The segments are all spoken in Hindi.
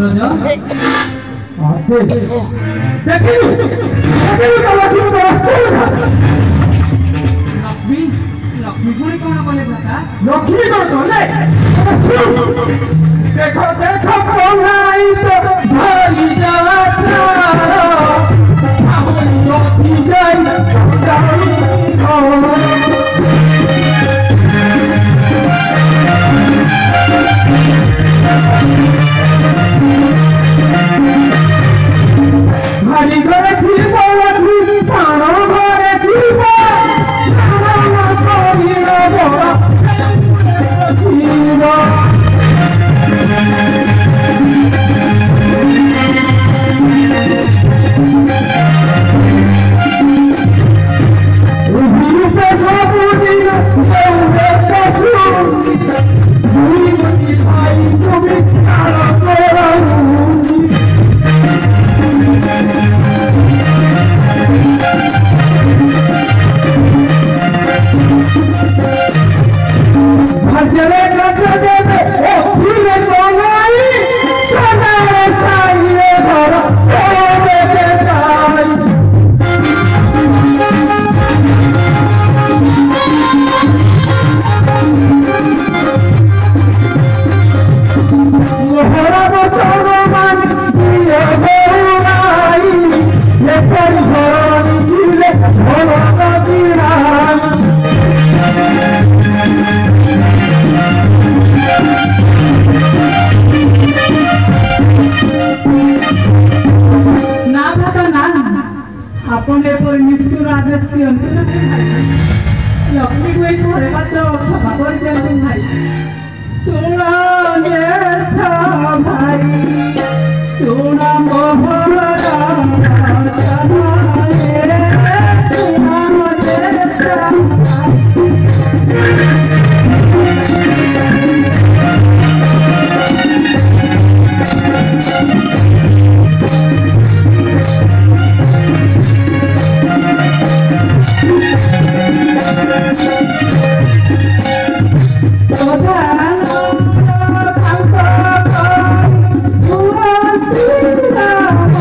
अग्रज आते देखियो तो लक्ष्मी तो स्कूल था लक्ष्मी लक्ष्मी पुणी कौन कले भ्राता लक्ष्मी को कले देखो देखो कौन आई तो भाई जाचा हमन लक्ष्मी जाई हरी घरे थी बोलती सानो घरे थी सानो कोई न बोला जीवा उही पे सब दिन सेवे पशु दुई मनी भाई तुम्हें सारा तोरा भजरे गजरे में ओखिले कोलाई सोनारे साईले भरा कोवे के ताई मोहरा बचरो मान दिए बोलाई ये पर घरनी दिले भरा दिराई ना भ्राता ना आपण एपर निष्ठुर आदेश दियंतु ना भाई लक्ष्मी को एक घरे मात्र क्षमा कर दियंतु भाई सुन ज्येष्ठ भाई सुन मोहरा Santa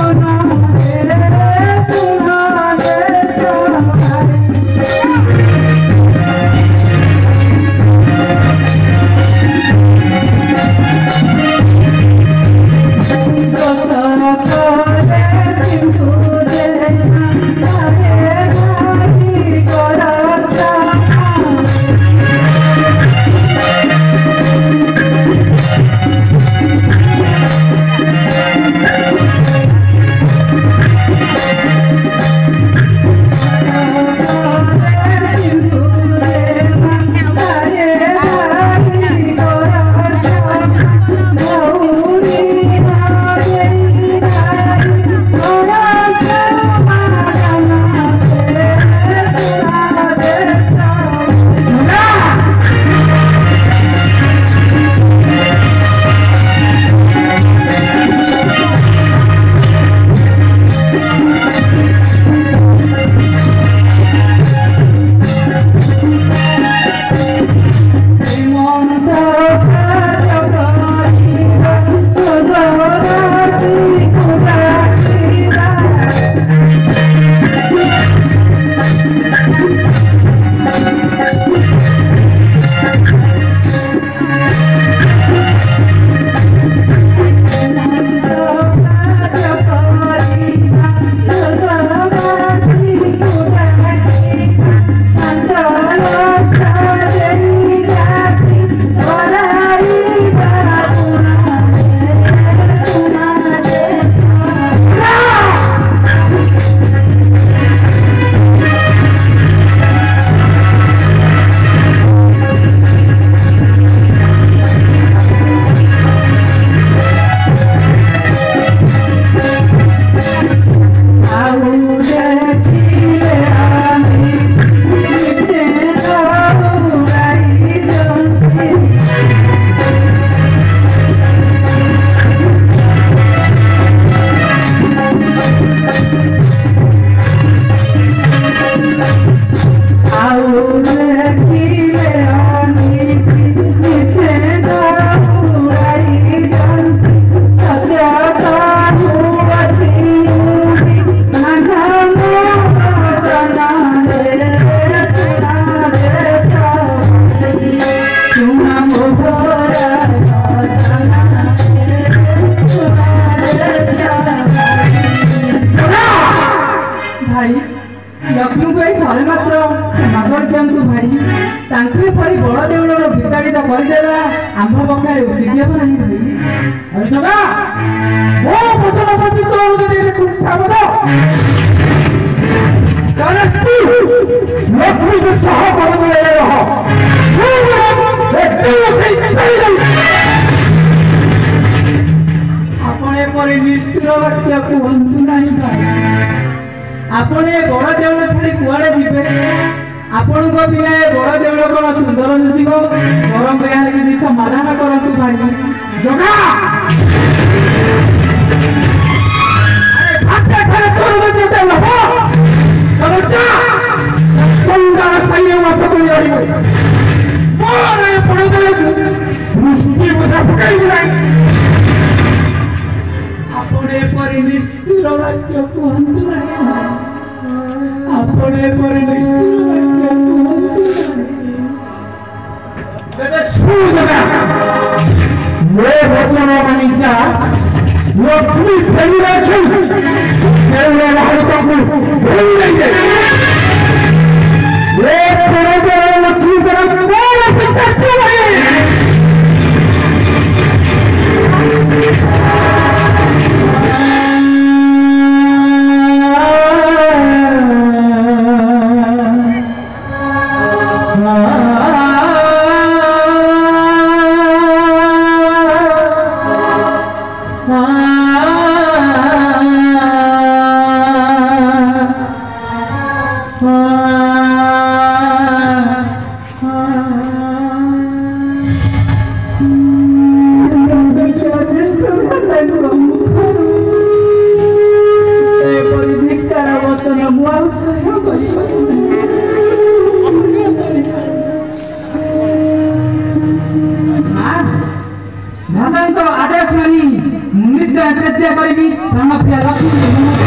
ତାଙ୍କୁ ପରି ବଡ଼ ଦେଉଳର ବିତାଡ଼ିତ କରିଦେବା ଆମ ପକ୍ଷରେ ଉଚିତ ହେବ ନାହିଁ ଭାଇ। अरे जगा वो वचन प्रति तो उदे कुंठा बद कारण तू लक्ष्मी के सह बदले रह तू अपने परि निष्ठुर वाक्य कहतु नहीं भाई। आपणे बड़ देउल छाड़ी कुआड़े जीवे आपण को बिना बड़ देउल कौन सुंदर दिशिब बरम यार किसी समाधान करतु भाई। जगा अरे भाते खरे तोर जेते लबो समझा संगा सही वास तो यारी मोरे पड़दे दृष्टि मधा पकाई बुलाई अपने परि निष्ठुर वाक्य कहतु नहीं अपने परि निष्ठुर वाक्य कहतु नहीं। बेटे सुन जगा ये वचन मानी जा लक्ष्मी फेरी रही देवले बाहर को फेरी नहीं दे ये पड़दे लक्ष्मी तरफ कौन से कच्चे भाई आदेश मानी निश्चय करी प्राण प्रिय लक्ष्मी